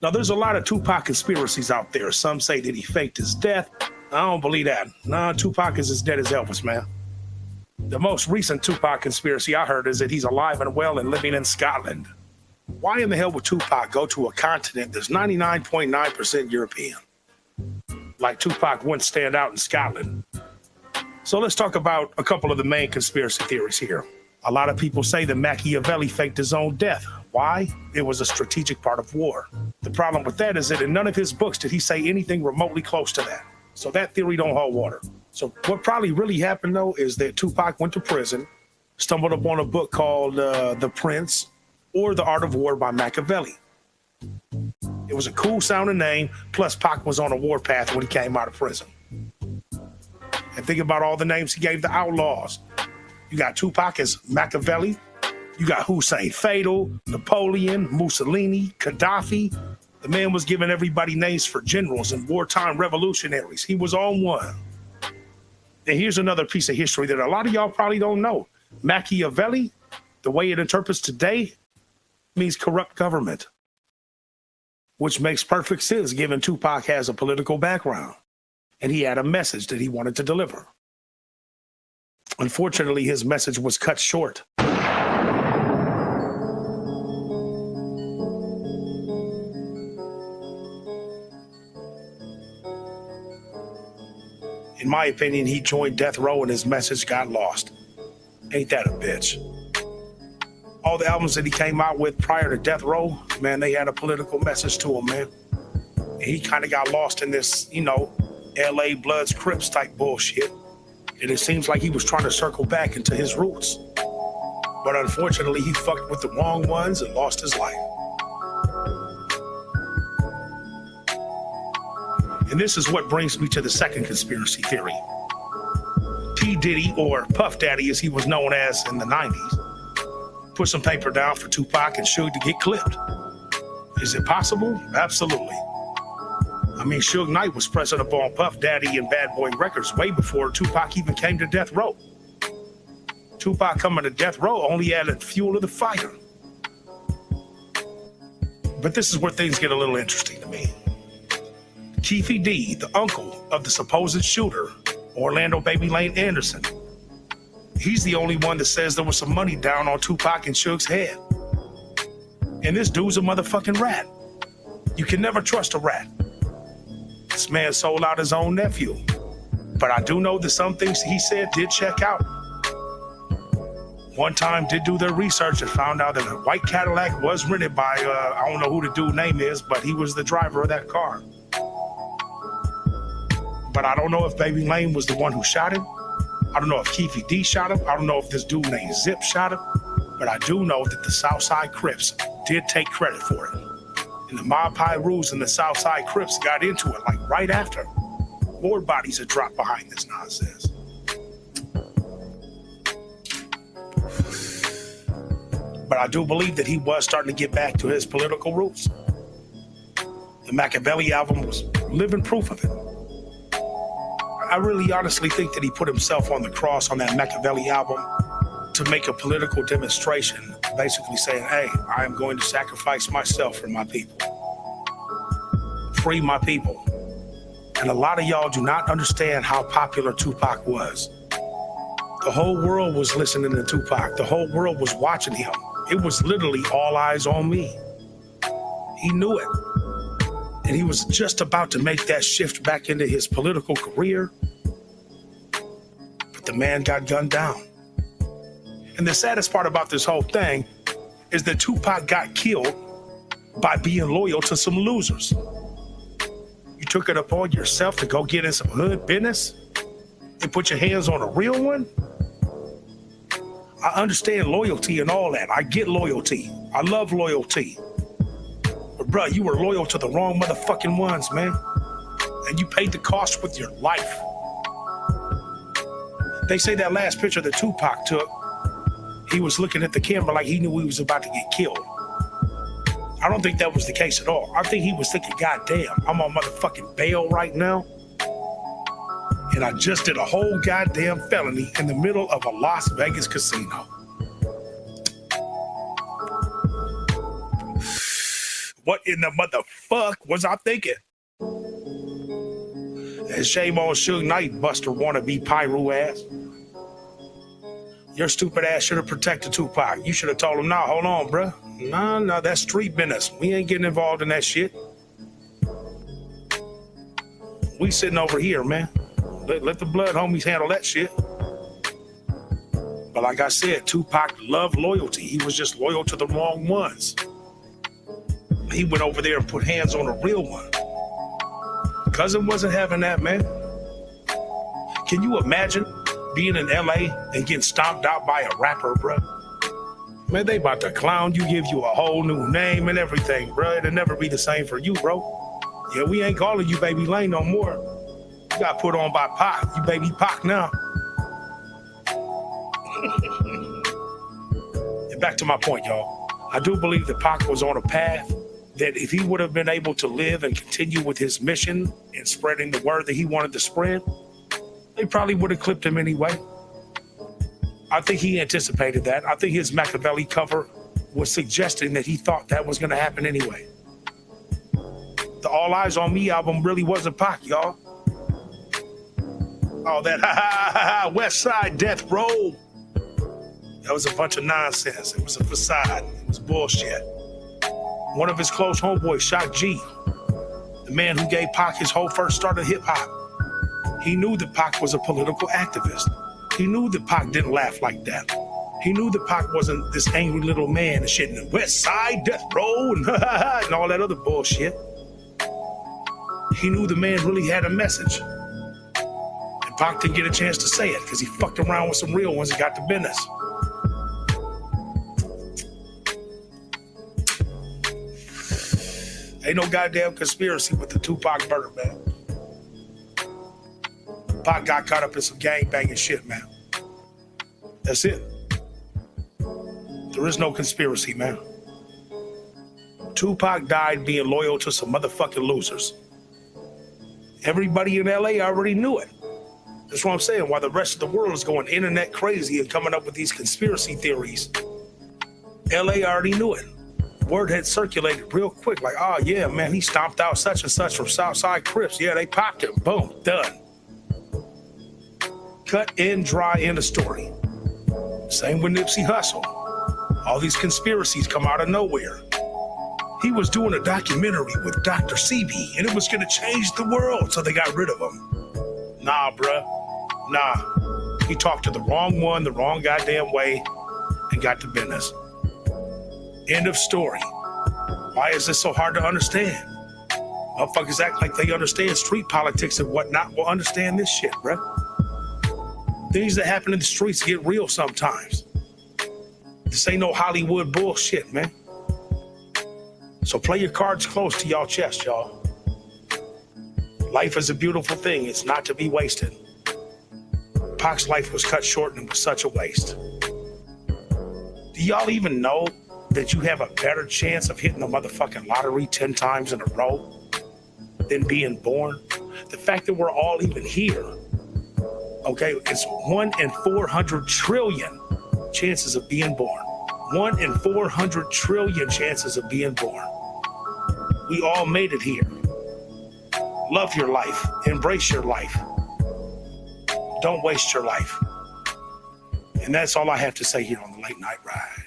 Now, there's a lot of Tupac conspiracies out there. Some say that he faked his death. I don't believe that. Nah, Tupac is as dead as Elvis, man. The most recent Tupac conspiracy I heard is that he's alive and well and living in Scotland. Why in the hell would Tupac go to a continent that's 99.9% European? Like Tupac wouldn't stand out in Scotland. So let's talk about a couple of the main conspiracy theories here. A lot of people say that Machiavelli faked his own death. Why? It was a strategic part of war. The problem with that is that in none of his books did he say anything remotely close to that. So that theory don't hold water. So what probably really happened, though, is that Tupac went to prison, stumbled upon a book called The Prince or The Art of War by Machiavelli. It was a cool sounding name, plus Pac was on a warpath when he came out of prison. And think about all the names he gave the outlaws. You got Tupac as Machiavelli. You got Hussein Fatal, Napoleon, Mussolini, Gaddafi. The man was giving everybody names for generals and wartime revolutionaries. He was on one. And here's another piece of history that a lot of y'all probably don't know. Machiavelli, the way it interprets today, means corrupt government, which makes perfect sense given Tupac has a political background and he had a message that he wanted to deliver. Unfortunately, his message was cut short. In my opinion, he joined death row and his message got lost. Ain't that a bitch? All the albums that he came out with prior to death row, man, they had a political message to him, man. And he kind of got lost in this, LA Bloods Crips type bullshit. And it seems like he was trying to circle back into his roots. But unfortunately, he fucked with the wrong ones and lost his life. And this is what brings me to the second conspiracy theory. P. Diddy, or Puff Daddy as he was known as in the 90s, put some paper down for Tupac and Suge to get clipped. Is it possible? Absolutely. I mean, Suge Knight was pressing up on Puff Daddy and Bad Boy Records way before Tupac even came to death row. Tupac coming to death row only added fuel to the fire. But this is where things get a little interesting to me. Keefy D, the uncle of the supposed shooter, Orlando Baby Lane Anderson, he's the only one that says there was some money down on Tupac and Suge's head. And this dude's a motherfucking rat. You can never trust a rat. This man sold out his own nephew. But I do know that some things he said did check out. One time did do their research and found out that a white Cadillac was rented by, I don't know who the dude's name is, but he was the driver of that car. But I don't know if Baby Lane was the one who shot him. I don't know if Keefy D shot him. I don't know if this dude named Zip shot him. But I do know that the Southside Crips did take credit for it. And the Mob Pirus and the Southside Crips got into it like right after. More bodies are dropped behind this nonsense. But I do believe that he was starting to get back to his political roots. The Machiavelli album was living proof of it. I really honestly think that he put himself on the cross on that Machiavelli album to make a political demonstration, basically saying, hey, I am going to sacrifice myself for my people. Free my people. And a lot of y'all do not understand how popular Tupac was. The whole world was listening to Tupac. The whole world was watching him. It was literally all eyes on me. He knew it. And he was just about to make that shift back into his political career. But the man got gunned down. And the saddest part about this whole thing is that Tupac got killed by being loyal to some losers. You took it upon yourself to go get in some hood business and put your hands on a real one? I understand loyalty and all that. I get loyalty. I love loyalty. But bro, you were loyal to the wrong motherfucking ones, man. And you paid the cost with your life. They say that last picture that Tupac took, he was looking at the camera like he knew he was about to get killed. I don't think that was the case at all. I think he was thinking, God damn, I'm on motherfucking bail right now. And I just did a whole goddamn felony in the middle of a Las Vegas casino. What in the motherfuck was I thinking? And shame on Suge Knight, Buster wannabe Piru ass. Your stupid ass should have protected Tupac. You should have told him, nah, hold on, bruh. Nah, that's street business. We ain't getting involved in that shit. We sitting over here, man. Let the blood homies handle that shit. But like I said, Tupac loved loyalty. He was just loyal to the wrong ones. He went over there and put hands on a real one. Cousin wasn't having that, man. Can you imagine being in LA and getting stomped out by a rapper, bro? Man, they about to clown you, give you a whole new name and everything, bro. It'll never be the same for you, bro. Yeah, we ain't calling you Baby Lane no more. You got put on by Pac. You Baby Pac now. And back to my point, y'all. I do believe that Pac was on a path that if he would have been able to live and continue with his mission and spreading the word that he wanted to spread, they probably would have clipped him anyway. I think he anticipated that. I think his Machiavelli cover was suggesting that he thought that was going to happen anyway. The All Eyes on Me album really wasn't Pac, y'all. All that West Side Death Row. That was a bunch of nonsense. It was a facade. It was bullshit. One of his close homeboys, Shock G, the man who gave Pac his whole first start of hip hop, he knew that Pac was a political activist. He knew that Pac didn't laugh like that. He knew that Pac wasn't this angry little man and shit in the West Side Death Row and all that other bullshit. He knew the man really had a message. And Pac didn't get a chance to say it because he fucked around with some real ones and got the business. Ain't no goddamn conspiracy with the Tupac murder, man. Pac got caught up in some gangbanging shit, man. That's it. There is no conspiracy, man. Tupac died being loyal to some motherfucking losers. Everybody in LA already knew it. That's what I'm saying. While the rest of the world is going internet crazy and coming up with these conspiracy theories, LA already knew it. Word had circulated real quick, like, oh yeah, man, he stomped out such and such from Southside Crips. Yeah, they popped him. Boom, done. Cut and dry, end of story. Same with Nipsey Hussle. All these conspiracies come out of nowhere. He was doing a documentary with Dr. CB, and it was gonna change the world, so they got rid of him. Nah, bruh. Nah. He talked to the wrong one, the wrong goddamn way, and got the business. End of story. Why is this so hard to understand? Motherfuckers act like they understand street politics and whatnot. Will understand this shit, bruh. Things that happen in the streets get real sometimes. This ain't no Hollywood bullshit, man. So play your cards close to y'all chest, y'all. Life is a beautiful thing. It's not to be wasted. Pac's life was cut short and was such a waste. Do y'all even know that you have a better chance of hitting the motherfucking lottery 10 times in a row than being born? The fact that we're all even here, okay, it's 1 in 400 trillion chances of being born. 1 in 400 trillion chances of being born. We all made it here. Love your life. Embrace your life. Don't waste your life. And that's all I have to say here on the Late Night Ride.